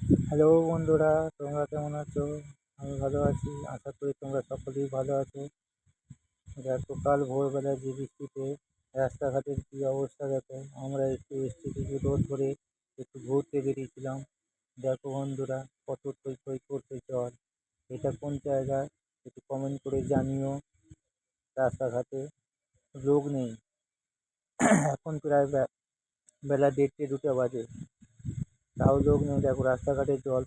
Hello বন্ধুরা, তোমরা কেমন আছো? আমি ভালো আছি, আশা করি তোমরা সকলেই ভালো আছো। দেখো, কাল ভোরবেলা যে বৃষ্টিতে রাস্তাঘাটের কী অবস্থা দেখো। আমরা একটু এসছি কিছু রোদ ধরে একটু ঘুরতে বেরিয়েছিলাম। দেখো বন্ধুরা, কত থই থই করছে জল। এটা কোন জায়গা একটু কমেন্ট করে জানিও। রাস্তাঘাটে লোক নেই। এখন প্রায় বেলা 1:30-2টা বাজে, তাও লোক নেই। দেখো রাস্তাঘাটে জল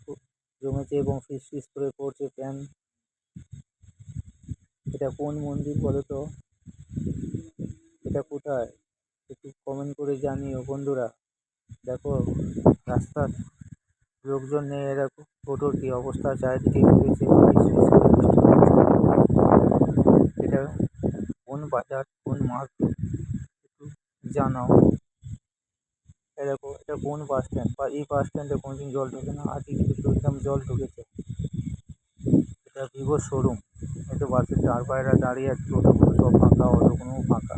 জমেছে এবং ফিস ফিস করে পড়ছে প্যান। এটা কোন মন্দির বলো তো? এটা কোথায়? একটু কমেন্ট করে জানিও বন্ধুরা। দেখো রাস্তার লোকজন নেই, দেখো টোটোর কি অবস্থা, চারিদিকে ঘিরেছে ফিসফিস করে বৃষ্টি পড়ছে। এটা কোন বাজার, কোন মার্কেট একটু জানাও। এই দেখো, এটা কোন বাস স্ট্যান্ড? বা এই বাস স্ট্যান্ডে কোনোদিন জল ঢোকে না, আজকে কিন্তু শুনলাম জল ঢুকেছে। এটা ভিভো শোরুম। এটা বাসের চারপায়রা দাঁড়িয়ে আছে, টোটোগুলো সব ফাঁকা, অটোগুলোও ফাঁকা।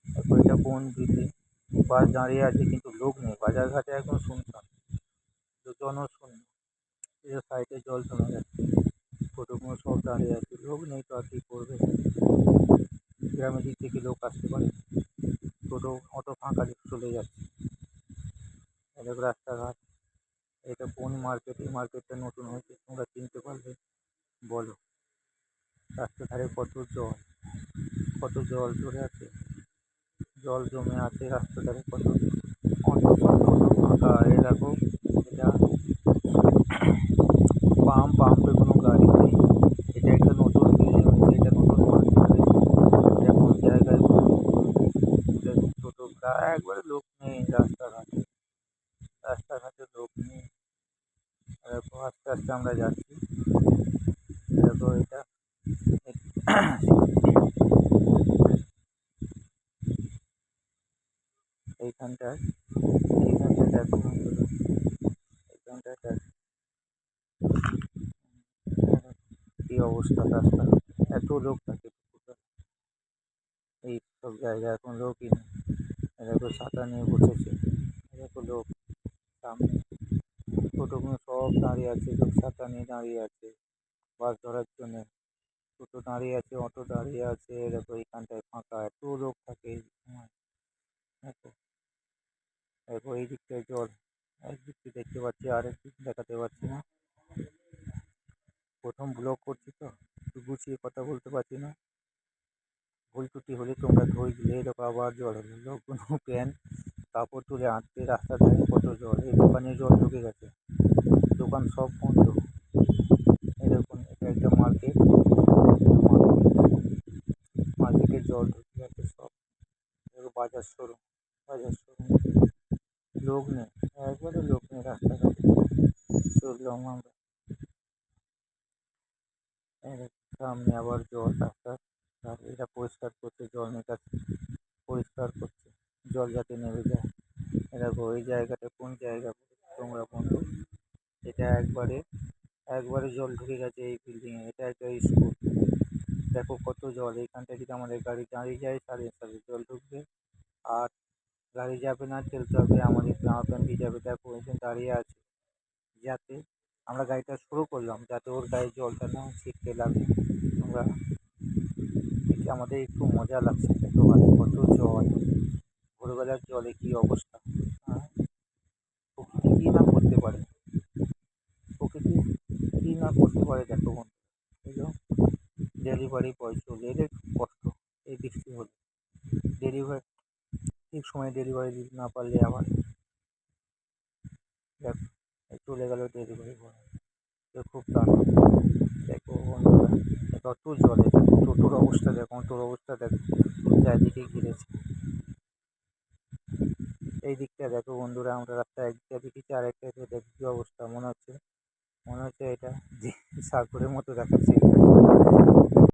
দেখো এটা কোন দিকে বাস দাঁড়িয়ে আছে কিন্তু লোক নেই, বাজারঘাটে একদম শুনশান, জনশূন্য। এই যে সাইডে জল জমে যাচ্ছে, টোটোগুলো সব দাঁড়িয়ে আছে, লোক নেই তো আর কি করবে। গ্রামের দিক থেকে লোক আসতে পারে, টোটো অটো ফাঁকা চলে যাচ্ছে। এই দেখো রাস্তাঘাট। এটা কোন মার্কেট? এই মার্কেটটা নতুন হয়েছে, তোমরা চিনতে পারলে বলো। রাস্তার ধারে কত জল, কত জল ধরে আছে, জল জমে আছে রাস্তার ধারে কত। অটো সব টোটো ফাঁকা। এ দেখো, এটা পাম্পে কোনো গাড়ি নেই। এটা একটা নতুন বিল্ডিং হয়েছে, এটা নতুন মার্কেট হয়েছে। এটা কোন জায়গায় বলো? এটা টোটো প্রায় একবারে লোক নেই রাস্তাঘাটে, রাস্তাঘাটে লোক নেই। দেখো আস্তে আস্তে আমরা যাচ্ছি। দেখো এটা এইখানটায়, এইখানটায় দেখো বন্ধুরা, এইখানটায় দেখো কি অবস্থা রাস্তা। এত লোক থাকে এই সব জায়গায়, এখন লোকই নেই। দেখো ছাতা নিয়ে বসেছে, দেখো লোক সামনে, টোটোগুলো সব দাঁড়িয়ে আছে, লোক ছাতা নিয়ে দাঁড়িয়ে আছে বাস ধরার জন্য। টোটো দাঁড়িয়ে আছে, অটো দাঁড়িয়ে আছে। দেখো এইখানটায় ফাঁকা, এত লোক থাকে এই সময়। দেখো, দেখো এই দিকটায় জল, এক দিকটি দেখতে পাচ্ছি, আরেক দিক দেখাতে পারছি না। প্রথম ব্লগ করছি তো একটু গুছিয়ে কথা বলতে পারছি না, ভুল ত্রুটি হলে তোমরা ধরলে। এই দেখো আবার জল হলো, লোকগুলো প্যান্ট কাপড় তুলে আঁটতে, রাস্তার ধারে কত জল। এই দোকানে জল ঢুকে গেছে, দোকান সব বন্ধ। এই দেখুন, এটা একটা মার্কেট, মার্কেটে জল ঢুকে গেছে সব। দেখো বাজার শোরুম, বাজার শোরুম, লোক নেই, একবারে লোক নেই রাস্তাঘাটে। চললাম আমরা, এই দেখো সামনে আবার জল, রাস্তা এটা পরিষ্কার করছে, জল মেটাচ্ছে, পরিষ্কার করছে জল যাতে নেমে যায়। দেখো ওই জায়গাটা কোন জায়গা তোমরা বন্ধু? এটা একবারে, একবারে জল ঢুকে গেছে এই বিল্ডিংয়ে। এটা একটা স্কুল। দেখো কত জল, এইখানটা যদি আমাদের গাড়ি দাঁড়িয়ে যায় সাথে সাথে জল ঢুকবে। আর গাড়ি যাবে না, চলতে হবে, আমাদের জামা প্যান্ট ভিজে যাবে। দেখো এখানে দাঁড়িয়ে আছে, যাতে আমরা গাড়িটা শুরু করলাম যাতে ওর গায়ে জলটা না ছিটকে লাগে। আমরা দেখে আমাদের একটু মজা লাগছে। দেখো ভাই কত জল, ভোরবেলার জলে কী অবস্থা। হ্যাঁ, প্রকৃতি কী না করতে পারে, প্রকৃতি কী না করতে পারে। দেখো বন্ধু, এই যে ডেলিভারি বয় চলে এলে কষ্ট, এই বৃষ্টি হলে ডেলিভারি ঠিক সময় ডেলিভারি দিতে না পারলে আবার দেখো এই চলে গেল ডেলিভারি বয়, খুব টাকা। দেখো বন্ধুরা, কত জলে টোটোর অবস্থা দেখো, টোটোর অবস্থা দেখো, চারিদিকে ঘিরেছে। এই দিকটা দেখো বন্ধুরা, আমরা রাস্তায় একদিকে দেখেছি, আর একটা দেখো কী অবস্থা। মনে হচ্ছে, মনে হচ্ছে এটা যে সাগরের মতো দেখাচ্ছে।